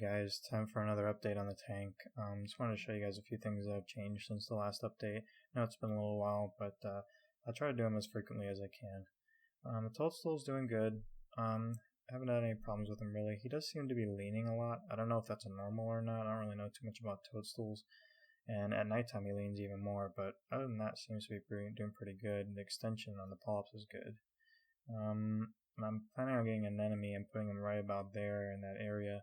guys, time for another update on the tank. Just wanted to show you guys a few things that have changed since the last update. I know it's been a little while, but I'll try to do them as frequently as I can. The Toadstool's doing good. Haven't had any problems with him really. He does seem to be leaning a lot. I don't know if that's a normal or not. I don't really know too much about Toadstools. And at nighttime he leans even more, but other than that seems to be doing pretty good. The extension on the polyps is good. I'm planning on getting an anemone and putting them right about there in that area,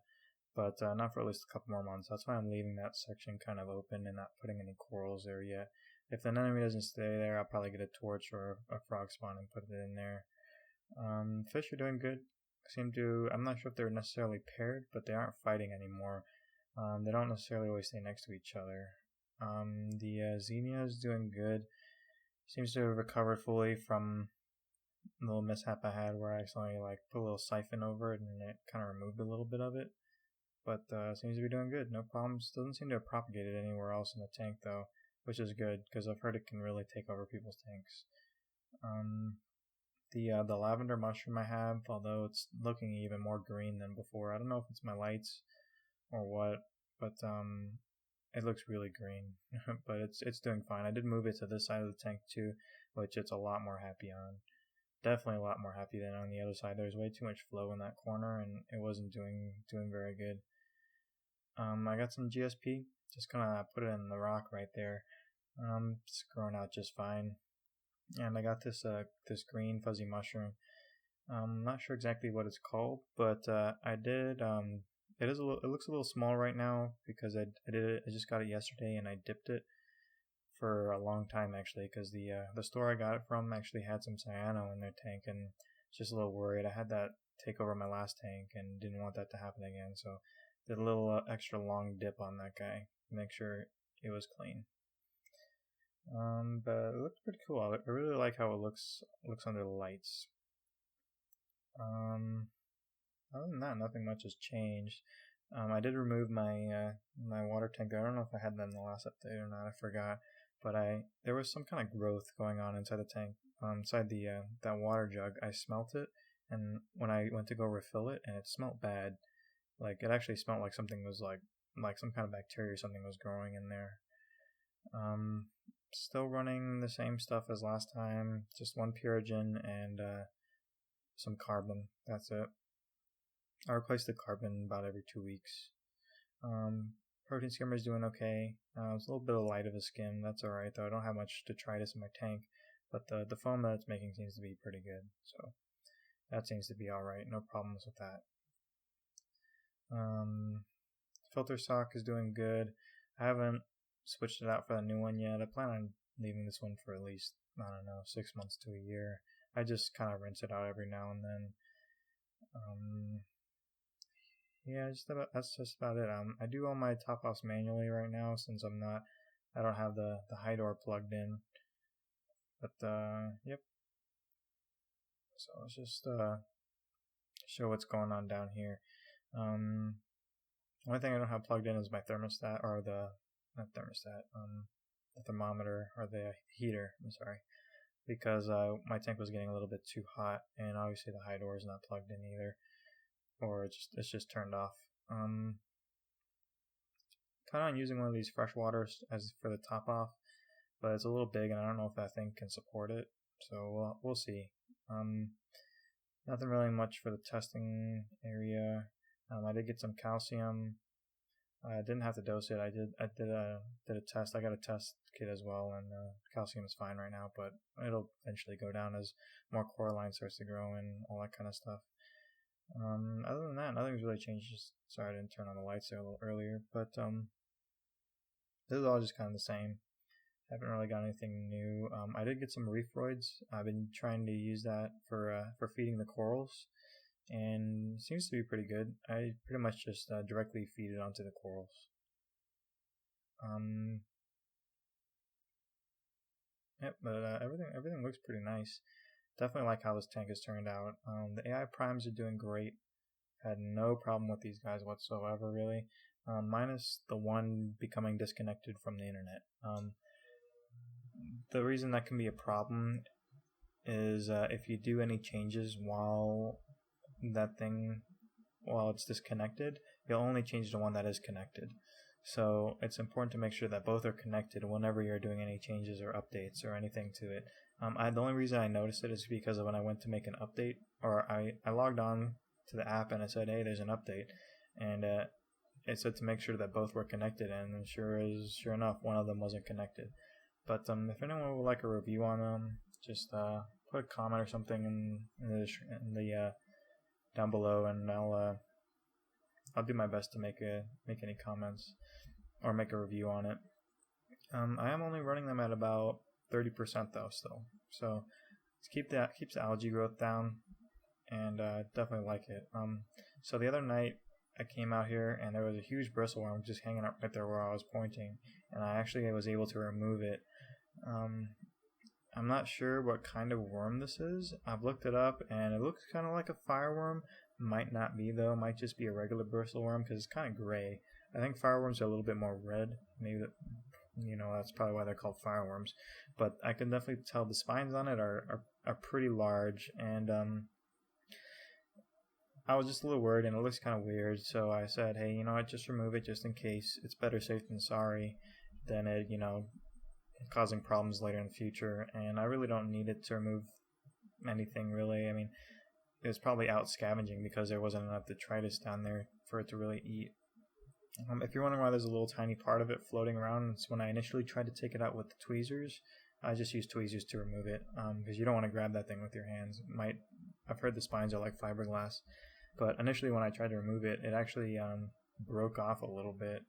but not for at least a couple more months. That's why I'm leaving that section kind of open and not putting any corals there yet. If the anemone doesn't stay there, I'll probably get a torch or a frog spawn and put it in there. Fish are doing good. I'm not sure if they're necessarily paired, but they aren't fighting anymore. They don't necessarily always stay next to each other. The Xenia is doing good. Seems to have recovered fully from a little mishap I had where I accidentally put a little siphon over it and it kind of removed a little bit of it. But seems to be doing good. No problems. Doesn't seem to have propagated anywhere else in the tank though, which is good because I've heard it can really take over people's tanks. The lavender mushroom I have, although it's looking even more green than before. I don't know if it's my lights or what, but it looks really green. But it's doing fine. I did move it to this side of the tank too, which it's a lot more happy on. Definitely a lot more happy than on the other side. There's way too much flow in that corner and it wasn't doing very good. I got some GSP, just gonna put it in the rock right there. It's growing out just fine. And I got this green fuzzy mushroom. I'm not sure exactly what it's called, but I did. It looks a little small right now because I just got it yesterday and I dipped it for a long time actually, because the store I got it from actually had some cyano in their tank, and just a little worried. I had that take over my last tank and didn't want that to happen again, so did a little extra long dip on that guy to make sure it was clean. But it looks pretty cool. I really like how it looks under the lights. Other than that, nothing much has changed. I did remove my my water tank. I don't know if I had that in the last update or not. I forgot. But there was some kind of growth going on inside the tank, inside that water jug. I smelt it, and when I went to go refill it, and it smelt bad. It actually smelled like something was like some kind of bacteria or something was growing in there. Still running the same stuff as last time, just one Purigen and some carbon. That's it. I replace the carbon about every 2 weeks. Protein skimmer is doing okay. It's a little bit of light of a skim. That's alright though. I don't have much detritus in my tank, but the foam that it's making seems to be pretty good. So that seems to be alright. No problems with that. Filter sock is doing good. I haven't switched it out for the new one yet. I plan on leaving this one for at least, I don't know, 6 months to a year. I just kind of rinse it out every now and then. Yeah, that's just about it. I do all my top offs manually right now since I don't have the high door plugged in. But yep. So let's just show what's going on down here. Only thing I don't have plugged in is my thermostat, or the thermometer, or the heater. I'm sorry, because my tank was getting a little bit too hot, and obviously the high door is not plugged in either. Or it's just turned off. Kind on using one of these fresh waters as for the top off, but it's a little big and I don't know if that thing can support it, so we'll see. Nothing really much for the testing area. I did get some calcium. I didn't have to dose it. I did a test. I got a test kit as well, and calcium is fine right now, but it'll eventually go down as more coralline starts to grow and all that kind of stuff. Other than that, nothing's really changed. Sorry I didn't turn on the lights there a little earlier, but this is all just kind of the same. Haven't really got anything new. I did get some reefroids. I've been trying to use that for feeding the corals, and it seems to be pretty good. I pretty much just directly feed it onto the corals. Yep, but everything looks pretty nice. Definitely like how this tank has turned out. The AI primes are doing great. Had no problem with these guys whatsoever, really. Minus the one becoming disconnected from the internet. The reason that can be a problem is if you do any changes while it's disconnected, you'll only change the one that is connected. So it's important to make sure that both are connected whenever you're doing any changes or updates or anything to it. The only reason I noticed it is because of when I went to make an update, or I logged on to the app and it said, hey, there's an update, and it said to make sure that both were connected, and sure enough, one of them wasn't connected. But if anyone would like a review on them, just put a comment or something in the down below, and I'll do my best to make any comments or make a review on it. I am only running them at about 30% though still, so keeps the algae growth down, and definitely like it. So the other night I came out here and there was a huge bristle worm just hanging out right there where I was pointing, and I actually was able to remove it. I'm not sure what kind of worm this is. I've looked it up and it looks kind of like a fireworm. Might not be though. Might just be a regular bristle worm because it's kind of gray. I think fireworms are a little bit more red. Maybe that's probably why they're called fireworms. But I can definitely tell the spines on it are pretty large, and I was just a little worried, and it looks kind of weird. So I said, hey, you know what? Just remove it just in case. It's better safe than sorry than it causing problems later in the future. And I really don't need it to remove anything really. I mean, it was probably out scavenging because there wasn't enough detritus down there for it to really eat. If you're wondering why there's a little tiny part of it floating around, it's when I initially tried to take it out with the tweezers. I just used tweezers to remove it because you don't want to grab that thing with your hands. I've heard the spines are like fiberglass, but initially when I tried to remove it, it actually broke off a little bit,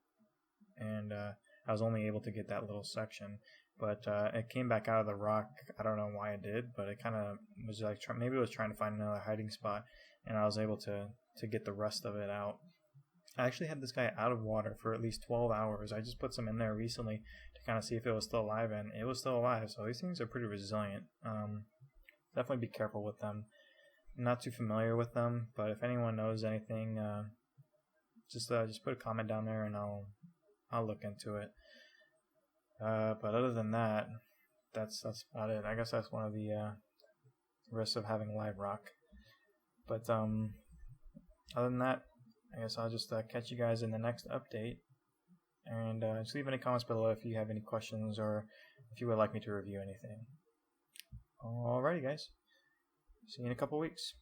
and I was only able to get that little section. But it came back out of the rock. I don't know why it did, but it kind of was like maybe it was trying to find another hiding spot, and I was able to get the rest of it out. I actually had this guy out of water for at least 12 hours. I just put some in there recently to kind of see if it was still alive, and it was still alive. So these things are pretty resilient. Definitely be careful with them. I'm not too familiar with them, but if anyone knows anything, just put a comment down there, and I'll look into it. But other than that, that's about it. I guess that's one of the risks of having live rock. But other than that, I guess I'll just catch you guys in the next update. And just leave any comments below if you have any questions or if you would like me to review anything. Alrighty, guys. See you in a couple weeks.